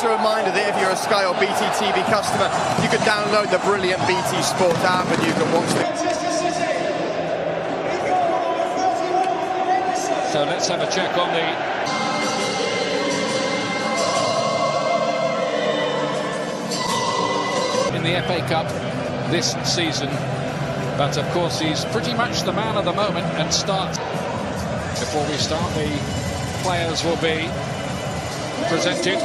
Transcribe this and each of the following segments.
a reminder that if you're a Sky or BT TV customer, you can download the brilliant BT Sport app and you can watch the... So let's have a check on the... in the FA Cup this season. But of course he's pretty much the man of the moment and starts. Before we start, the players will be presented.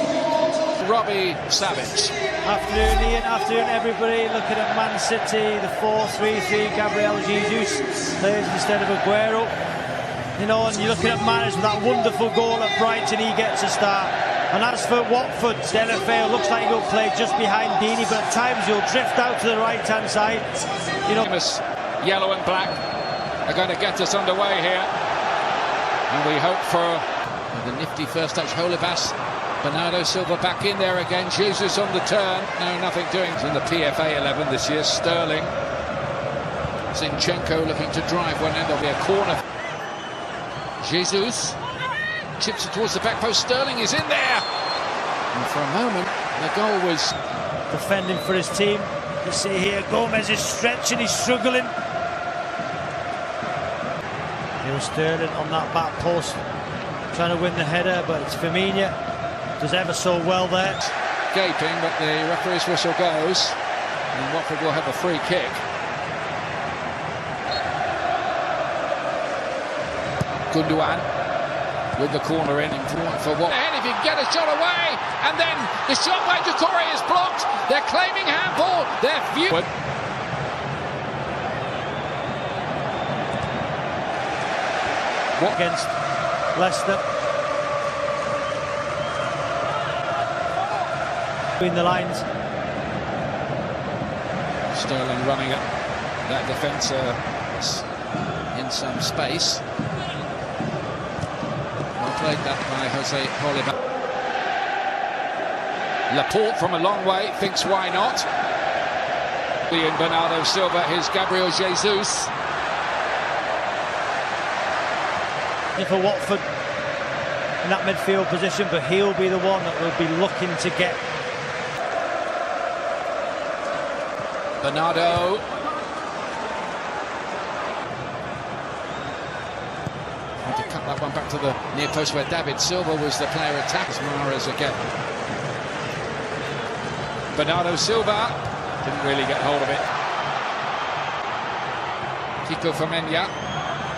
Robbie Savage. Afternoon Ian, afternoon everybody. Looking at Man City, the 4-3-3, Gabriel Jesus plays instead of Aguero. You know, and you're looking at Mahrez with that wonderful goal at Brighton, he gets a start. And as for Watford, Delafeu looks like he'll play just behind Deeney, but at times he'll drift out to the right-hand side. You know, yellow and black are going to get us underway here. And we hope for the nifty first touch, Holebas. Bernardo Silva back in there again. Jesus on the turn. No, nothing doing. In the PFA 11 this year, Sterling. Zinchenko looking to drive one end. There'll be a corner. Jesus chips it towards the back post. Sterling is in there. And for a moment, the goal was... defending for his team. You see here, Gomez is stretching, he's struggling. Here's Sterling on that back post, trying to win the header, but it's Firmino. Does ever so well there. Gaping, but the referee's whistle goes. And Watford will have a free kick. Gundogan with the corner in for what? And if you can get a shot away, and then the shot by Decore is blocked. They're claiming handball. They're viewed. What against Leicester? Between the lines. Sterling running at that defence in some space. Played that by Jose Oliver. Laporte from a long way thinks why not. Ian Bernardo Silva, here's Gabriel Jesus. For Watford in that midfield position, but he'll be the one that will be looking to get. Bernardo. To cut that one back to the near post where David Silva was the player attacks Mahrez again. Bernardo Silva didn't really get hold of it. Kiko Femenia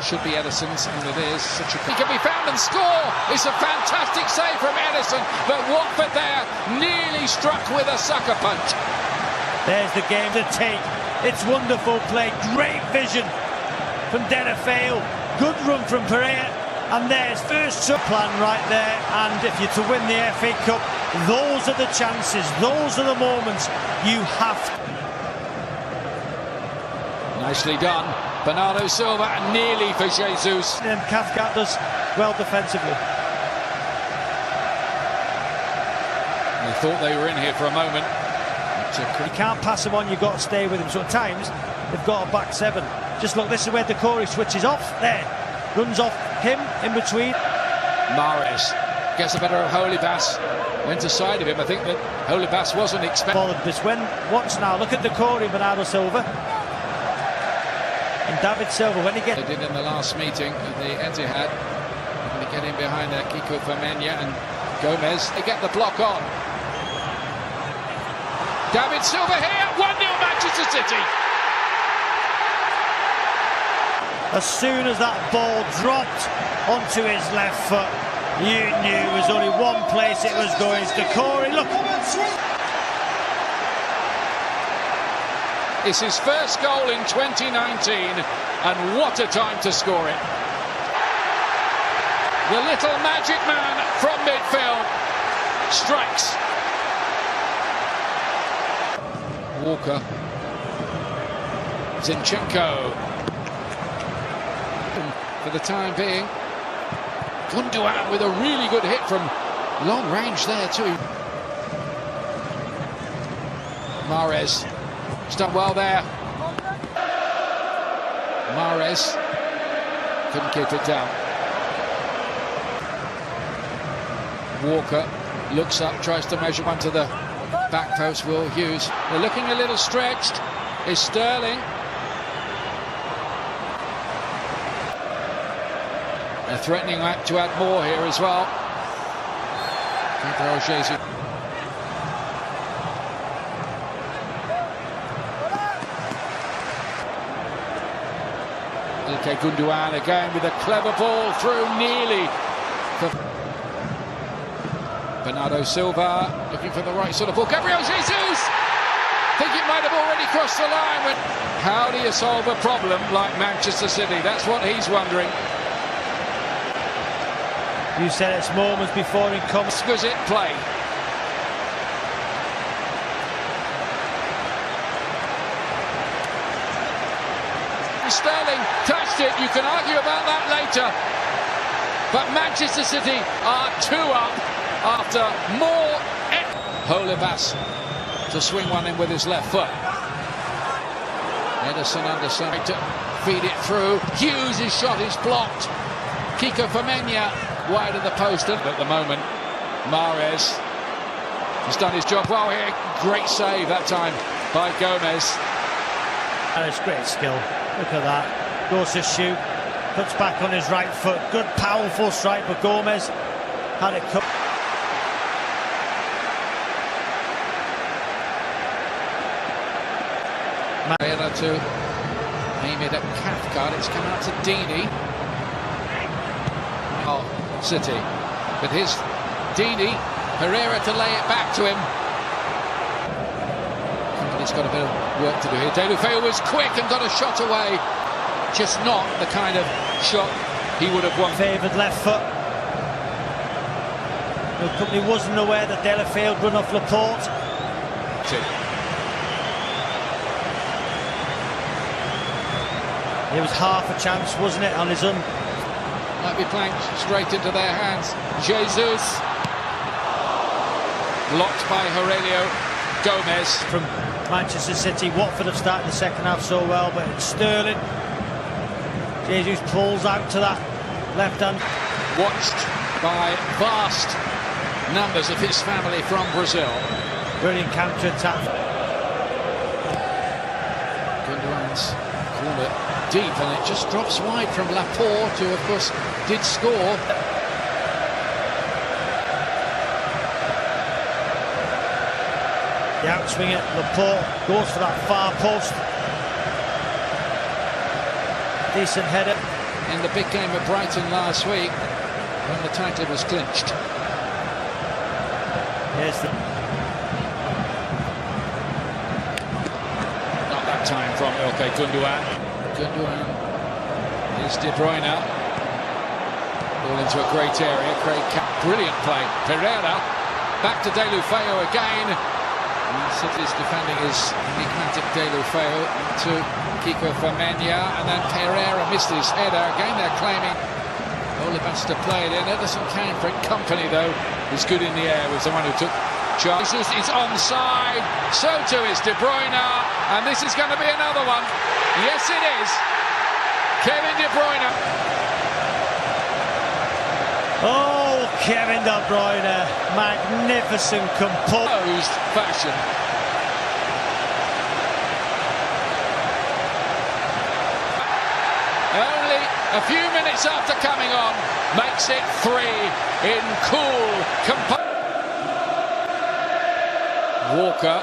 should be Edison's, and it is such a... He can be found and score. It's a fantastic save from Edison, but Watford there nearly struck with a sucker punch. There's the game to take. It's wonderful play, great vision from Delafeu. Good run from Pereira, and there's first plan right there. And if you're to win the FA Cup, those are the chances, those are the moments you have to. Nicely done, Bernardo Silva, and nearly for Jesus. And Cathcart does well defensively. They thought they were in here for a moment. You can't pass him on, you've got to stay with him. So at times, they've got a back seven. Just look, this is where Decore switches off. There, runs off him in between. Mahrez gets the better of Holebas. Went aside of him. I think that Holebas wasn't expecting. This when once now. Look at Decore, Bernardo Silva, and David Silva when he gets. They did in the last meeting at the Etihad. They're going to get in behind there, Kiko Femenia and Gomez. They get the block on. David Silva here. 1-0 Manchester City. As soon as that ball dropped onto his left foot, you knew there was only one place it was going. It's Decore, look! It's his first goal in 2019, and what a time to score it. The little magic man from midfield strikes. Walker. Zinchenko. For the time being, Gundogan with a really good hit from long range there too. Mahrez, he's done well there. Mahrez couldn't keep it down. Walker looks up, tries to measure one to the back post. Will Hughes. They're looking a little stretched. Is Sterling. They're threatening to add more here as well. Jesus. Okay, Gundogan again with a clever ball through Neely. Bernardo Silva looking for the right sort of ball. Gabriel Jesus! I think it might have already crossed the line. How do you solve a problem like Manchester City? That's what he's wondering. You said it's moments before he comes. Exquisite play. Sterling touched it. You can argue about that later. But Manchester City are 2 up after more. Holebas to swing one in with his left foot. Ederson underside to feed it through. Hughes' shot is blocked. Kiko Femenia wide of the post. At the moment, Mahrez has done his job well here. Great save that time by Gomez. And it's great skill. Look at that. Goes to shoot. Puts back on his right foot. Good, powerful strike, but Gomez had it cut. Pereira to aim it at Cathcart. It's come out to Deeney. Oh, City. But here's Deeney. Pereira to lay it back to him. He's got a bit of work to do here. Deulofeu was quick and got a shot away. Just not the kind of shot he would have won. Favoured left foot. The company wasn't aware that Deulofeu had run off Laporte. It was half a chance, wasn't it, on his own? Might be playing straight into their hands. Jesus. Blocked by Aurelio Gomez. From Manchester City, Watford have started the second half so well, but it's Sterling. Jesus pulls out to that left hand. Watched by vast numbers of his family from Brazil. Brilliant counter-attack. Gundogan's corner deep, and it just drops wide from Laporte, who of course did score. The outswinger, Laporte, goes for that far post. Decent header. In the big game at Brighton last week, when the title was clinched. Yes. Not that time from Ilkay Gundogan. Gundogan. Here's De Bruyne. Ball into a great area. Craig Cap. Brilliant play. Pereira. Back to Deulofeu again. City's defending is enigmatic. Deulofeu to Kiko Femenia, and then Pereira missed his header. Again they're claiming Holebas to play it in. Ederson came for it. Company though is good in the air, was the one who took charge. It's onside, so too is De Bruyne, and this is going to be another one. Yes it is. Kevin De Bruyne. Oh, Kevin De Bruyne, magnificent composed fashion. Only a few minutes after coming on, makes it 3 in cool composure. Walker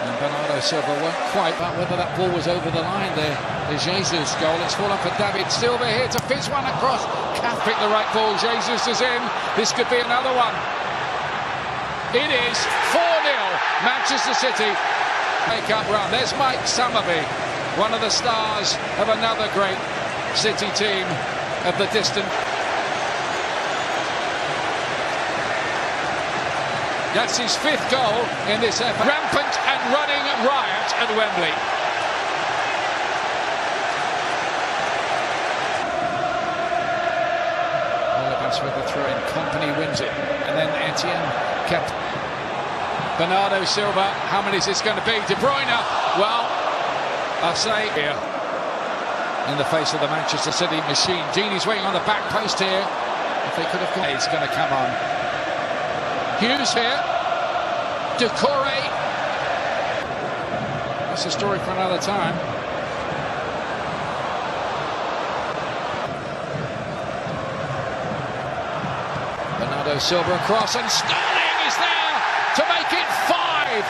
and Bernardo Silva weren't quite, but whether that ball was over the line there. The Jesus goal, it's fallen for David Silva here to fizz one across. Cath picked the right ball, Jesus is in. This could be another one. It is 4-0, Manchester City make-up run. There's Mike Summerby, one of the stars of another great City team of the distant. That's his 5th goal in this effort. Rampant and running riot at Wembley. Holebas with the throw-in. Company wins it. And then Etienne kept. Bernardo Silva. How many is this going to be? De Bruyne. Well, I'll say here. In the face of the Manchester City machine. Gini's waiting on the back post here. If they could have got, it's going to come on. Hughes here. Decore. That's a story for another time. Bernardo Silva across, and Sterling is there to make it 5.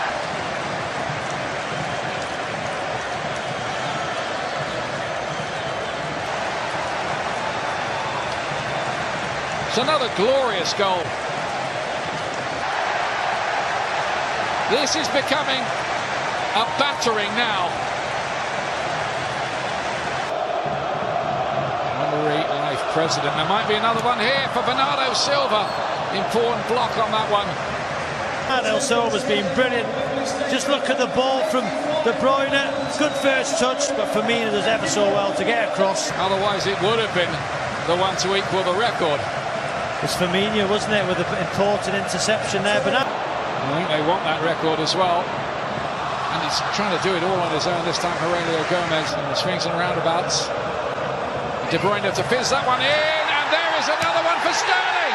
It's another glorious goal. This is becoming a battering now. Honorary Life President. There might be another one here for Bernardo Silva. Important block on that one. Bernardo Silva's been brilliant. Just look at the ball from De Bruyne. Good first touch, but Firmino does ever so well to get across. Otherwise it would have been the one to equal the record. It's Firmino, wasn't it, with the important interception there. But I think they want that record as well. And he's trying to do it all on his own this time, Aurelio Gomez, in the swings and roundabouts. De Bruyne to fizz that one in, and there is another one for Sterling.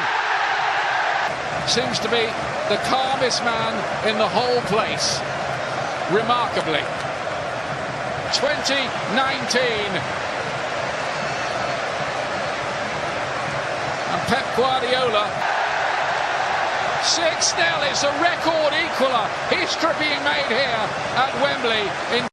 Seems to be the calmest man in the whole place. Remarkably. 2019. And Pep Guardiola. 6-0, it's a record equaler. History being made here at Wembley in